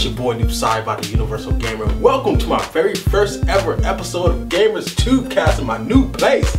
It's your boy Tube-Cast.Episode, the Universal Gamer. Welcome to my very first ever episode of Gamers Tube-Cast in my new place.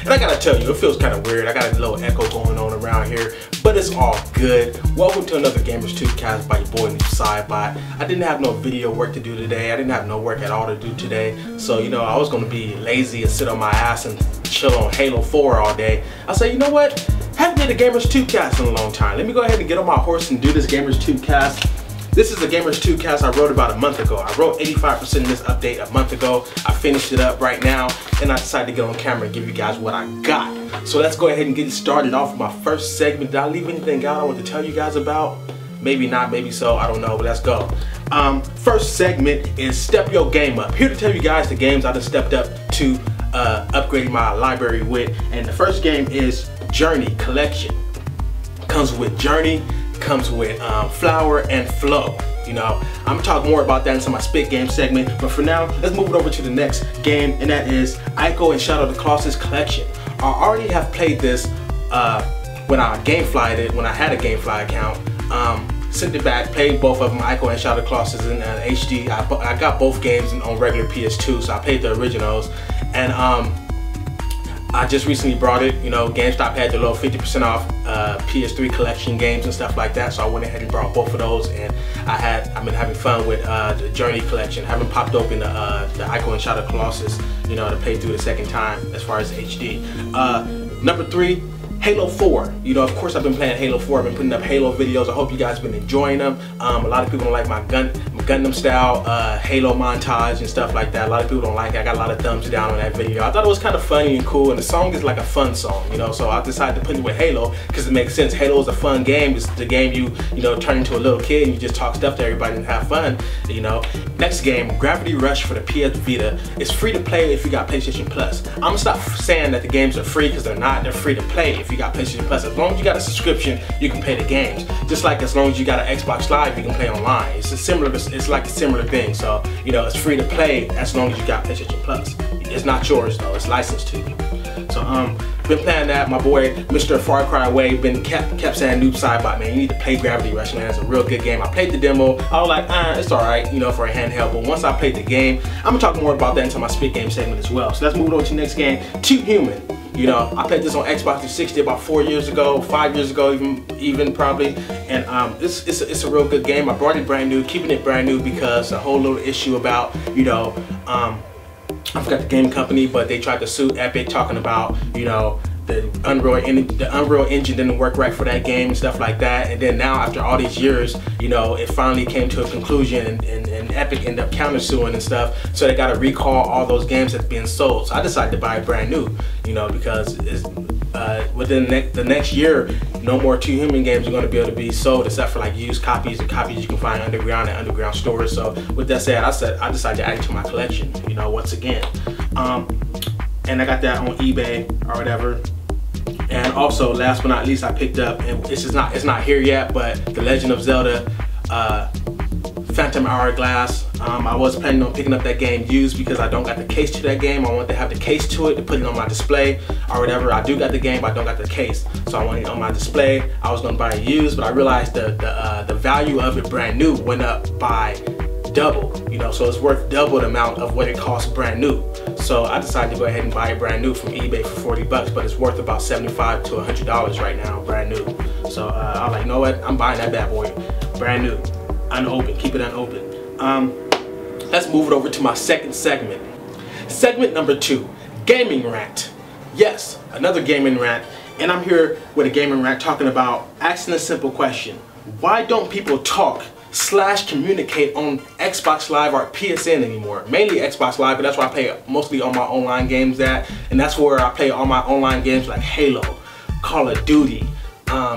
And I gotta tell you, it feels kind of weird. I got a little echo going on around here, but it's all good. Welcome to another Gamers Tube-Cast by your boy Tube-Cast. I didn't have no video work to do today. I didn't have no work at all to do today. So, you know, I was gonna be lazy and sit on my ass and chill on Halo 4 all day. I said, you know what? Haven't did a Gamers Tube-Cast in a long time. Let me go ahead and get on my horse and do this Gamers Tube-Cast. This is a Gamers Tube-Cast I wrote about a month ago. I wrote 85% of this update a month ago. I finished it up right now, and I decided to get on camera and give you guys what I got. So let's go ahead and get started off with my first segment. Did I leave anything out I want to tell you guys about? Maybe not, maybe so, I don't know, but let's go. First segment is Step Your Game Up. Here to tell you guys the games I just stepped up to upgrading my library with. And the first game is Journey Collection. Comes with Journey, comes with Flower and Flow. You know, I'm gonna talk more about that into my Spit Game segment, but for now, let's move it over to the next game, and that is Ico and Shadow of the Colossus Collection. I already have played this when I gameflyed it, when I had a Gamefly account. Sent it back, played both of them, Ico and Shadow of the Colossus in HD. I got both games on regular PS2, so I played the originals, and I just recently brought it. You know, GameStop had the little 50% off PS3 collection games and stuff like that, so I went ahead and brought both of those, and I've been having fun with the Journey collection. I haven't popped open the Ico and Shadow of the Colossus, you know, to play through the second time as far as HD. Number 3, Halo 4. You know, of course I've been playing Halo 4. I've been putting up Halo videos. I hope you guys have been enjoying them. A lot of people don't like my Gundam style Halo montage and stuff like that. A lot of people don't like it. I got a lot of thumbs down on that video. I thought it was kind of funny and cool, and the song is like a fun song, you know, so I decided to put it with Halo because it makes sense. Halo is a fun game. It's the game you turn into a little kid and you just talk stuff to everybody and have fun, you know. Next game, Gravity Rush for the PS Vita. It's free to play if you got PlayStation Plus. I'm gonna stop saying that the games are free because they're not. They're free to play if you got PlayStation Plus. As long as you got a subscription, you can play the games. Just like as long as you got an Xbox Live, you can play online. It's like a similar thing. So, you know, it's free to play as long as you got PlayStation Plus. It's not yours though, it's licensed to you. So been playing that. My boy Mr. Far Cry Away kept saying Tube-Cast, man, you need to play Gravity Rush, man. It's a real good game. I played the demo. I was like, it's alright, you know, for a handheld. But once I played the game, I'm gonna talk more about that into my Spit Game segment as well. So let's move on to the next game, Tube Human. You know, I played this on Xbox 360 about 4 years ago, 5 years ago, even probably, and it's a real good game. I brought it brand new, keeping it brand new because a whole little issue about, you know, I forgot the game company, but they tried to sue Epic, talking about, you know, the Unreal Engine didn't work right for that game and stuff like that. And then now, after all these years, you know, it finally came to a conclusion, and Epic ended up countersuing and stuff. So they got to recall all those games that's being sold. So I decided to buy it brand new, you know, because it's, within the next year, no more Tube Human games are going to be able to be sold except for like used copies or copies you can find underground at underground stores. So with that said, I decided to add it to my collection, you know, once again. And I got that on eBay or whatever. And also, last but not least, I picked up, and it's not here yet, but The Legend of Zelda Phantom Hourglass. I was planning on picking up that game used because I don't got the case to that game. I wanted to have the case to it to put it on my display or whatever. I do got the game, but I don't got the case, so I wanted it on my display. I was gonna buy it used, but I realized the value of it brand new went up by double, you know, so it's worth double the amount of what it costs brand new. So I decided to go ahead and buy it brand new from eBay for 40 bucks, but it's worth about $75 to $100 right now, brand new. So I was like, you know what, I'm buying that bad boy, brand new, unopened, keep it unopened. Let's move it over to my second segment. Segment number 2, Gaming Rant. Yes, another gaming rant, and I'm here with a gaming rant talking about asking a simple question. Why don't people talk / communicate on Xbox Live or PSN anymore? Mainly Xbox Live, but that's where I play mostly all my online games at, and that's where I play all my online games like Halo, Call of Duty,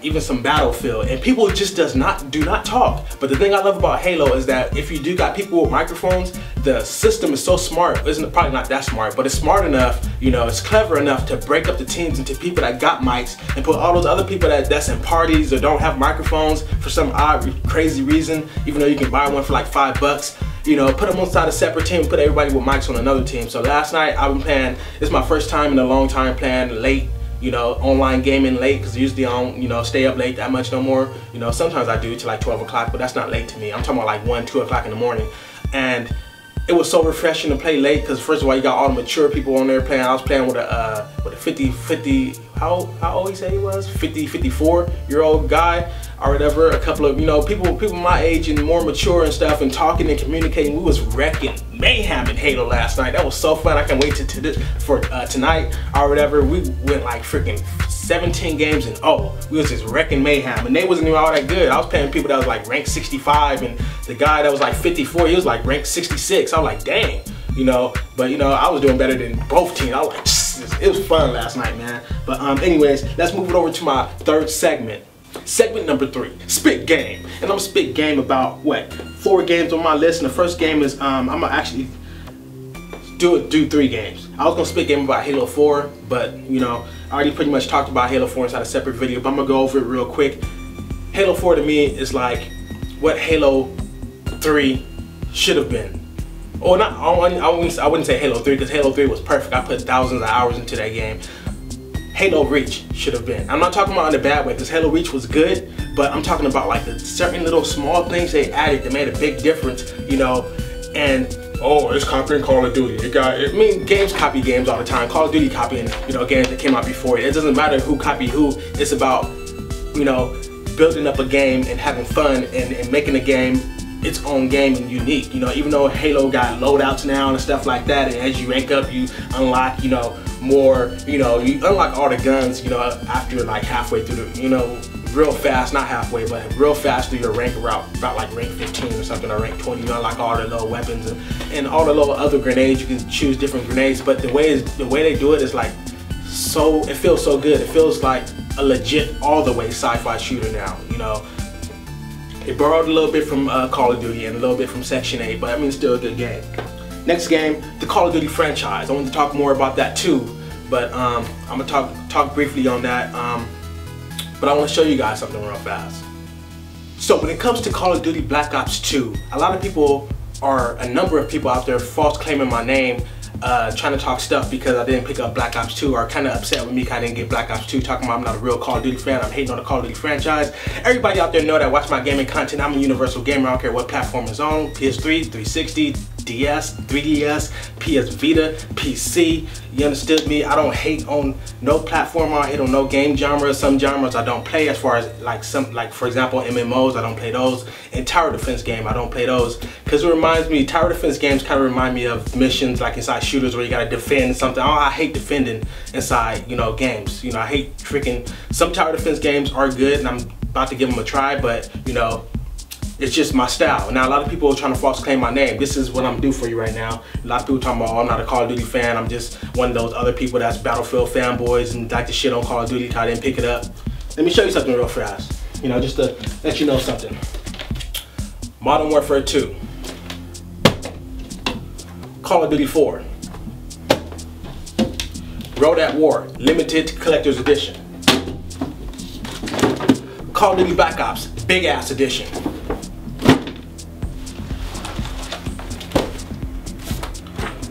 even some Battlefield, and people just do not talk. But the thing I love about Halo is that if you do got people with microphones, the system is so smart. It's probably not that smart, but it's smart enough, you know, it's clever enough to break up the teams into people that got mics and put all those other people that's in parties or don't have microphones for some odd, crazy reason, even though you can buy one for like $5. You know, put them on side of separate teams, put everybody with mics on another team. So last night I've been playing, it's my first time in a long time playing late you know, online gaming late, because usually I don't, you know, stay up late that much no more. You know, sometimes I do till like 12 o'clock, but that's not late to me. I'm talking about like 1, 2 o'clock in the morning. And it was so refreshing to play late, because first of all, you got all the mature people on there playing. I was playing with a 50, how old he said he was? 54-year-old guy or whatever. A couple of, you know, people my age and more mature and stuff, and talking and communicating. We was wrecking mayhem in Halo last night. That was so fun. I can't wait for tonight or whatever. We went like freaking 17 games and we was just wrecking mayhem, and they wasn't even all that good. I was playing people that was like ranked 65, and the guy that was like 54, he was like ranked 66. I was like, dang, you know. But you know, I was doing better than both teams. I was like, it was fun last night, man. But anyways, let's move it over to my third segment. Segment number 3, spit game. And I'm gonna spit game about what, 4 games on my list. And the first game is I'm gonna actually do 3 games. I was gonna spit game about Halo 4, but you know, I already pretty much talked about Halo 4 inside a separate video, but I'm gonna go over it real quick. Halo 4 to me is like what Halo 3 should have been. Or not, I wouldn't say Halo 3, because Halo 3 was perfect. I put thousands of hours into that game. Halo Reach should have been. I'm not talking about in a bad way, because Halo Reach was good, but I'm talking about like the certain little small things they added that made a big difference, you know. And it's copying Call of Duty. I mean, games copy games all the time. Call of Duty copying, you know, games that came out before it. It doesn't matter who copied who. It's about, you know, building up a game and having fun and making a game its own game and unique. You know, even though Halo got loadouts now and stuff like that, and as you rank up, you unlock, you know, more, you know, you unlock all the guns, you know, after like halfway through the, you know, real fast, not halfway, but real fast through your rank route, about like rank 15 or something, or rank 20. You unlock all the little weapons and all the little other grenades. You can choose different grenades, but the way they do it is like, so it feels so good. It feels like a legit all the way sci-fi shooter now, you know. It borrowed a little bit from Call of Duty and a little bit from Section 8, but I mean, still a good game. Next game, the Call of Duty franchise. I want to talk more about that too, but I'm gonna talk briefly on that. But I want to show you guys something real fast. So when it comes to Call of Duty Black Ops 2, a number of people out there false claiming my name, trying to talk stuff because I didn't pick up Black Ops 2, or kind of upset with me because I didn't get Black Ops 2, talking about I'm not a real Call of Duty fan, I'm hating on the Call of Duty franchise. Everybody out there know that watch my gaming content, I'm a universal gamer. I don't care what platform it's on, PS3, 360, DS, 3DS, PS Vita, PC. You understood me? I don't hate on no platform. I hate on no game genre. Some genres I don't play, as far as like for example MMOs, I don't play those. And tower defense game, I don't play those, because it reminds me, tower defense games kind of remind me of missions like inside shooters where you gotta defend something. I hate defending inside, you know, games. You know, I hate freaking, some tower defense games are good and I'm about to give them a try, but you know, it's just my style. Now a lot of people are trying to false claim my name. This is what I'm due for you right now. A lot of people talking about, I'm not a Call of Duty fan, I'm just one of those other people that's Battlefield fanboys and like to shit on Call of Duty because I didn't pick it up. Let me show you something real fast, you know, just to let you know something. Modern Warfare 2, Call of Duty 4, Road at War, limited collector's edition, Call of Duty Black Ops, big ass edition,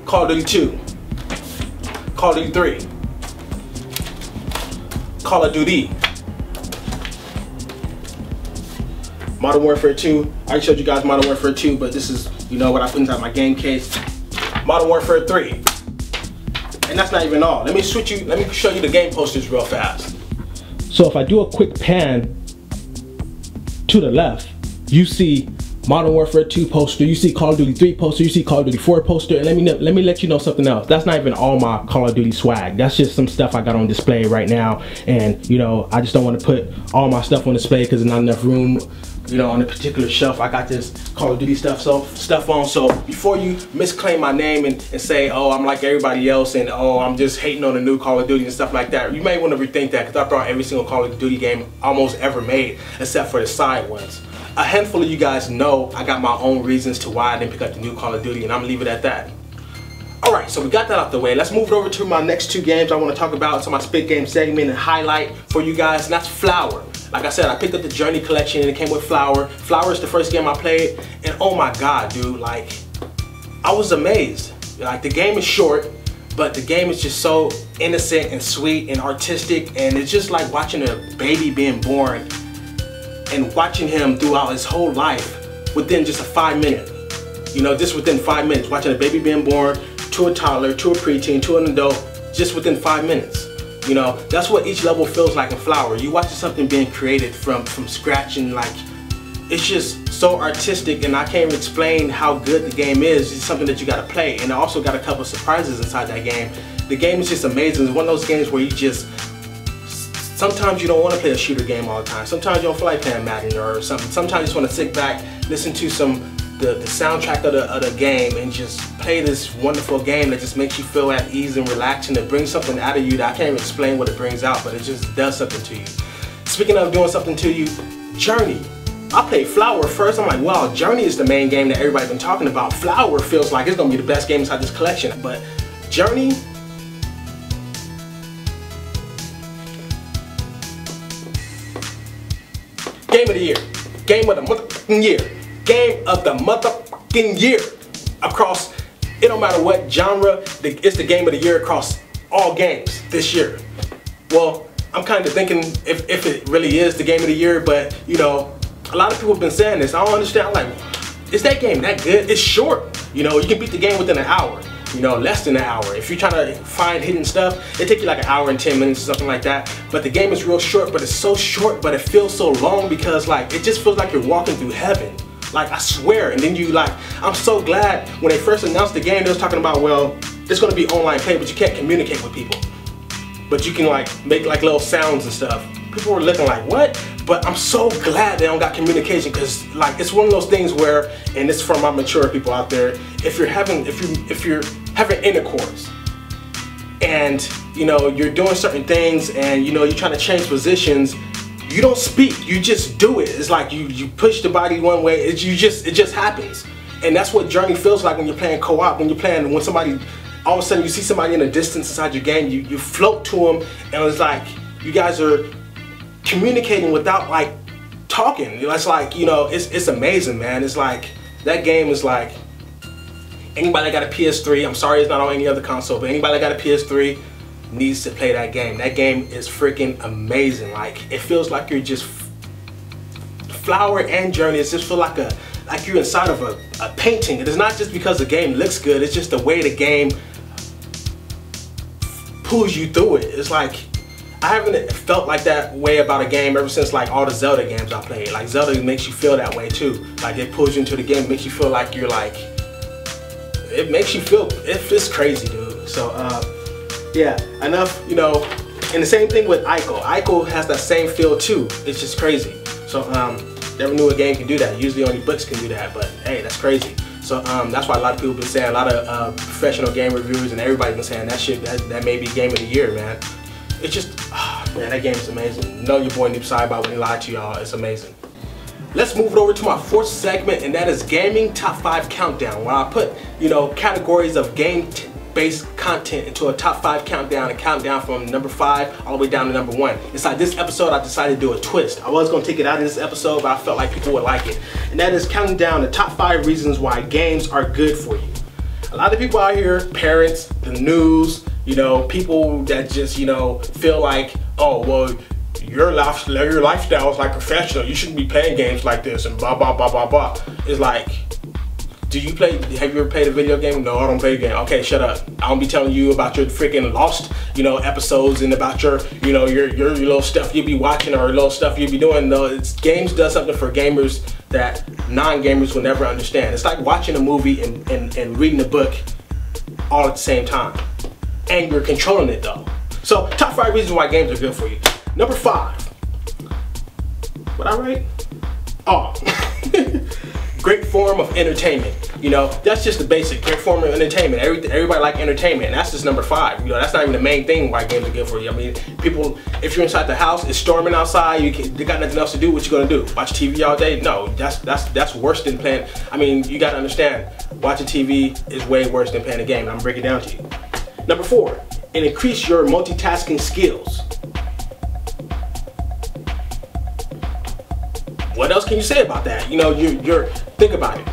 Call of Duty 2, Call of Duty 3, Call of Duty, Modern Warfare 2. I already showed you guys Modern Warfare 2, but this is, you know, what I put inside my game case. Modern Warfare 3. And that's not even all. Let me show you the game posters real fast. So if I do a quick pan to the left, you see Modern Warfare 2 poster, you see Call of Duty 3 poster, you see Call of Duty 4 poster, and let me let you know something else. That's not even all my Call of Duty swag. That's just some stuff I got on display right now, and you know, I just don't want to put all my stuff on display because there's not enough room, you know, on a particular shelf. I got this Call of Duty stuff on. So before you misclaim my name and say, oh, I'm like everybody else, and oh, I'm just hating on the new Call of Duty and stuff like that, you may want to rethink that, because I brought every single Call of Duty game almost ever made, except for the side ones. A handful of you guys know I got my own reasons to why I didn't pick up the new Call of Duty, and I'm gonna leave it at that. Alright, so we got that out the way. Let's move it over to my next 2 games I want to talk about. It's my spit game segment and highlight for you guys, and that's Flower. Like I said, I picked up the Journey collection and it came with Flower. Flower is the first game I played, and oh my god, dude, like, I was amazed. Like, the game is short, but the game is just so innocent and sweet and artistic, and it's just like watching a baby being born and watching him throughout his whole life within just a 5-minute, you know, just within 5 minutes, watching a baby being born to a toddler, to a preteen, to an adult, just within 5 minutes. You know, that's what each level feels like in Flower. You watch something being created from scratch, and like, it's just so artistic, and I can't even explain how good the game is. It's something that you gotta play, and I also got a couple of surprises inside that game. The game is just amazing. It's one of those games where you just, sometimes you don't want to play a shooter game all the time. Sometimes you don't feel like playing Madden or something. Sometimes you just want to sit back, listen to the soundtrack of the game, and just play this wonderful game that just makes you feel at ease and relaxed, and it brings something out of you that I can't even explain what it brings out, but it just does something to you. Speaking of doing something to you, Journey. I played Flower first. I'm like, wow, Journey is the main game that everybody's been talking about. Flower feels like it's gonna be the best game inside this collection, but Journey, game of the year, game of the motherfucking year, game of the motherfucking year. Across, it don't matter what genre, it's the game of the year across all games this year. Well, I'm kind of thinking if it really is the game of the year, but you know, a lot of people have been saying this. I don't understand. I'm like, is that game that good? It's short. You know, you can beat the game within an hour. You know, less than an hour. If you're trying to find hidden stuff, it takes you like an hour and 10 minutes or something like that. But the game is real short, but it's so short, but it feels so long because like, it just feels like you're walking through heaven. Like, I swear. And then you like, I'm so glad when they first announced the game, they was talking about, well, it's gonna be online play, but you can't communicate with people. But you can like, make like little sounds and stuff. People were looking like, what? But I'm so glad they don't got communication, because like, it's one of those things where, and it's for my mature people out there, if you're having intercourse and you know you're doing certain things and you know you're trying to change positions, you don't speak, you just do it. It's like you push the body one way, it just happens. And that's what Journey feels like when you're playing co-op, when somebody, all of a sudden you see somebody in the distance inside your game, you float to them, and it's like you guys are communicating without like talking. It's like, you know, it's amazing, man. It's like, that game is like, anybody that got a PS3, I'm sorry it's not on any other console, but anybody that got a PS3 needs to play that game. That game is freaking amazing. Like, it feels like you're just, Flower and Journey, it just feel like you're inside of a painting. It is not just because the game looks good, it's just the way the game pulls you through it. It's like, I haven't felt like that way about a game ever since like all the Zelda games I played. Like, Zelda makes you feel that way too. Like, it pulls you into the game, makes you feel like you're like, it makes you feel, it's crazy, dude. So yeah, enough, you know. And the same thing with Ico. Ico has that same feel too. It's just crazy. So never knew a game can do that. Usually only books can do that, but hey, that's crazy. So that's why a lot of people have been saying, a lot of professional game reviewers and everybody's been saying that shit, that may be game of the year, man. It's just, man, that game is amazing. You know your boy Tube-Cast.Episode when he lied to y'all. It's amazing. Let's move it over to my fourth segment, and that is Gaming Top 5 Countdown, where I put, you know, categories of game-based content into a top 5 countdown, and count down from number 5 all the way down to number 1. Inside this episode, I decided to do a twist. I was going to take it out of this episode, but I felt like people would like it. And that is counting down the top 5 reasons why games are good for you. A lot of people out here, parents, the news, you know, people that just, you know, feel like, oh, well, your lifestyle is like professional, you shouldn't be playing games like this, and blah, blah, blah, blah, blah. It's like, have you ever played a video game? No, I don't play a game. Okay, shut up. I don't be telling you about your freaking Lost, you know, episodes, and about your, you know, your little stuff you be watching, or little stuff you be doing. No, games does something for gamers that non-gamers will never understand. It's like watching a movie and reading a book all at the same time. And you're controlling it though. So, top 5 reasons why games are good for you. Number 5. What I rate? Oh. Great form of entertainment. You know, that's just the basic. Great form of entertainment. Everybody like entertainment, and that's just number 5. You know, that's not even the main thing why games are good for you. I mean, people, if you're inside the house, it's storming outside, they got nothing else to do, what you gonna do? Watch TV all day? No, that's worse than playing. I mean, you gotta understand, watching TV is way worse than playing a game. I'm gonna break it down to you. Number 4, and increase your multitasking skills. What else can you say about that? You know, think about it.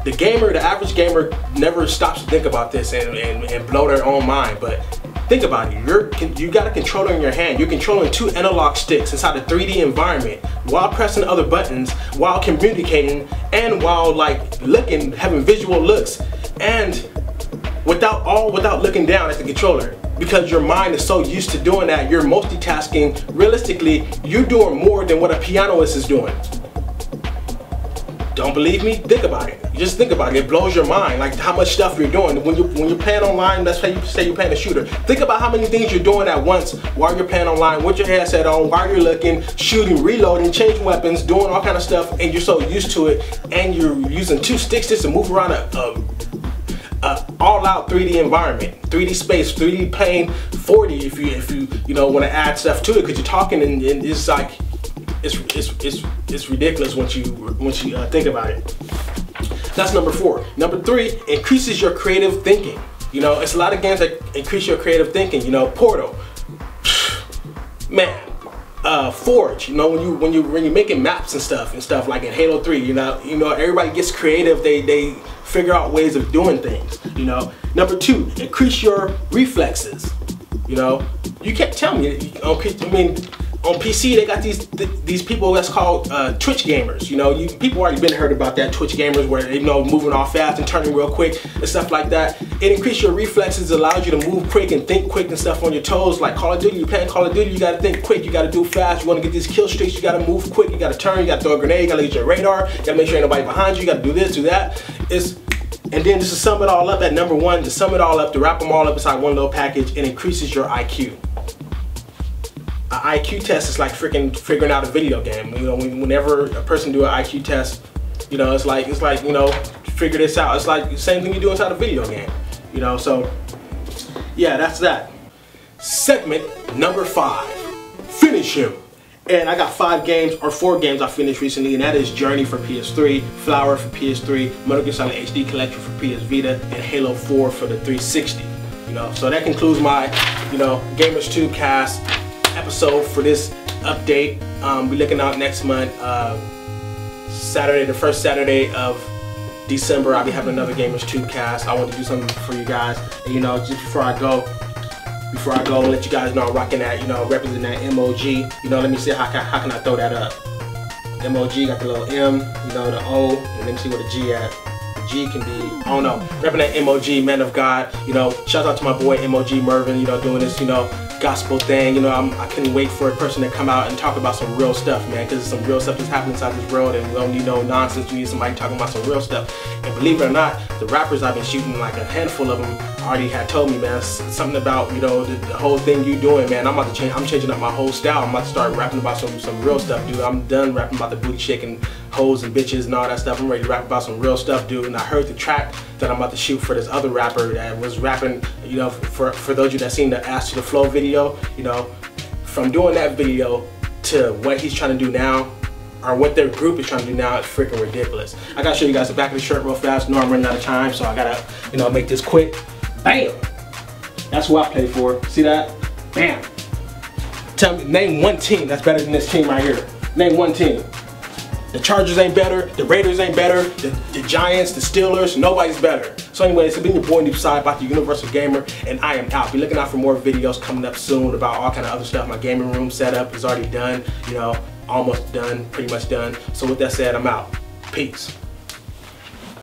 The gamer, the average gamer, never stops to think about this and blow their own mind. But think about it. You got a controller in your hand. You're controlling 2 analog sticks inside a 3D environment while pressing other buttons, while communicating, and while like looking, having visual looks, and without looking down at the controller. Because your mind is so used to doing that, you're multitasking. Realistically, you're doing more than what a pianist is doing. Don't believe me? Think about it. Just think about it. It blows your mind, like how much stuff you're doing. When you're playing online, let's say you're playing a shooter. Think about how many things you're doing at once while you're playing online, with your headset on, while you're looking, shooting, reloading, changing weapons, doing all kind of stuff, and you're so used to it, and you're using 2 sticks just to move around a all-out 3D environment, 3D space, 3D plane, 40 if you know want to add stuff to it, because you're talking and it's like it's ridiculous once you think about it. That's number 4. Number 3, increases your creative thinking. You know, it's a lot of games that increase your creative thinking. You know, Portal, man. Forge, you know, when you're making maps and stuff like in Halo 3, you know everybody gets creative. They figure out ways of doing things. You know, number 2, increase your reflexes. You know, you can't tell me. I mean, on PC they got these people that's called Twitch gamers. You know, people already been heard about that, Twitch gamers, where you know moving off fast and turning real quick and stuff like that. It increases your reflexes, allows you to move quick and think quick and stuff on your toes. Like Call of Duty, you're playing Call of Duty, you gotta think quick, you gotta do fast, you wanna get these kill streaks, you gotta move quick, you gotta turn, you gotta throw a grenade, you gotta look at your radar, you gotta make sure ain't nobody behind you, you gotta do this, do that. And then just to sum it all up at number 1, to sum it all up, to wrap them all up inside one little package, it increases your IQ. An IQ test is like freaking figuring out a video game. You know, whenever a person do an IQ test, you know, it's like you know, figure this out. It's like the same thing you do inside a video game. You know, so yeah, that's that. Segment number 5, finish him. And I got 4 games I finished recently, and that is Journey for PS3, Flower for PS3, Metal Gear Solid HD Collection for PS Vita, and Halo 4 for the 360. You know, so that concludes my, you know, Gamers Tube-Cast episode for this update. We're looking out next month, Saturday, the first Saturday of December. I'll be having another Gamers Tube-Cast. I want to do something for you guys, and you know, just before I go, let you guys know I'm rocking that, you know, representing that MOG. You know, let me see how can I throw that up. MOG got the little M, you know, the O, and let me see where the G at. The G can be, I don't know, repping that MOG, man of God. You know, shout out to my boy MOG Mervin, you know, doing this, you know, gospel thing. You know, I couldn't wait for a person to come out and talk about some real stuff, man, because there's some real stuff that's happening inside this world, and we don't need no nonsense. We need somebody talking about some real stuff. And believe it or not, the rappers I've been shooting, like a handful of them already had told me, man, something about, you know, the whole thing you doing, man. I'm changing up my whole style. I'm about to start rapping about some real stuff, dude. I'm done rapping about the booty shaking hoes and bitches and all that stuff. I'm ready to rap about some real stuff, dude. And I heard the track that I'm about to shoot for this other rapper that was rapping, you know, for those of you that seen the Ass to the Flow video, you know, from doing that video to what he's trying to do now, or what their group is trying to do now, is freaking ridiculous. I gotta show you guys the back of the shirt real fast. No, I'm running out of time, so I gotta, you know, make this quick. Bam! That's who I play for. See that? Bam! Tell me, name one team that's better than this team right here. Name one team. The Chargers ain't better, the Raiders ain't better, the Giants, the Steelers, nobody's better. So anyways, it's been your boy Noob about the Universal Gamer, and I am out. Be looking out for more videos coming up soon about all kind of other stuff. My gaming room setup is already done, you know, almost done, pretty much done. So with that said, I'm out. Peace.